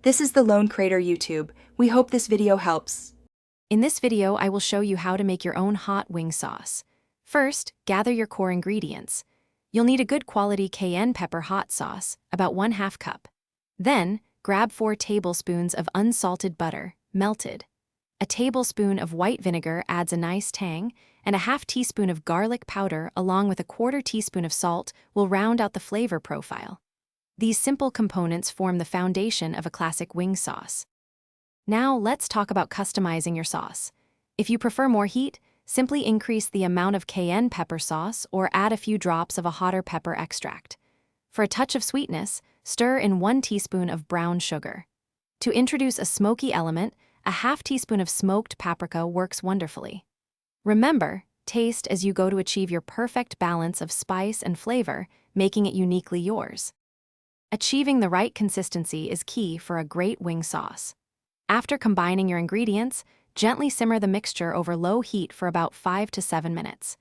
This is the Lone Crater YouTube. We hope this video helps. In this video, I will show you how to make your own hot wing sauce. First, gather your core ingredients. You'll need a good quality cayenne pepper hot sauce, about 1/2 cup. Then, grab 4 tablespoons of unsalted butter, melted. A tablespoon of white vinegar adds a nice tang, and a 1/2 teaspoon of garlic powder along with a 1/4 teaspoon of salt will round out the flavor profile. These simple components form the foundation of a classic wing sauce. Now let's talk about customizing your sauce. If you prefer more heat, simply increase the amount of cayenne pepper sauce or add a few drops of a hotter pepper extract. For a touch of sweetness, stir in 1 teaspoon of brown sugar. To introduce a smoky element, a 1/2 teaspoon of smoked paprika works wonderfully. Remember, taste as you go to achieve your perfect balance of spice and flavor, making it uniquely yours. Achieving the right consistency is key for a great wing sauce. After combining your ingredients, gently simmer the mixture over low heat for about 5 to 7 minutes.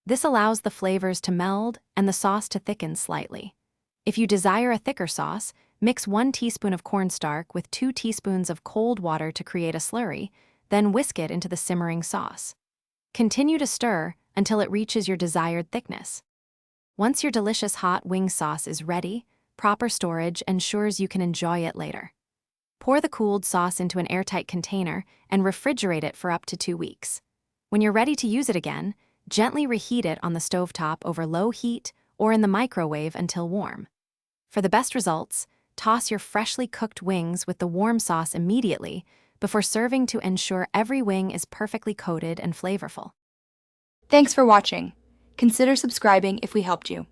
This allows the flavors to meld and the sauce to thicken slightly. If you desire a thicker sauce, mix 1 teaspoon of cornstarch with 2 teaspoons of cold water to create a slurry, then whisk it into the simmering sauce. Continue to stir until it reaches your desired thickness. Once your delicious hot wing sauce is ready, proper storage ensures you can enjoy it later. Pour the cooled sauce into an airtight container and refrigerate it for up to 2 weeks. When you're ready to use it again, gently reheat it on the stovetop over low heat or in the microwave until warm. For the best results, toss your freshly cooked wings with the warm sauce immediately before serving to ensure every wing is perfectly coated and flavorful. Thanks for watching. Consider subscribing if we helped you.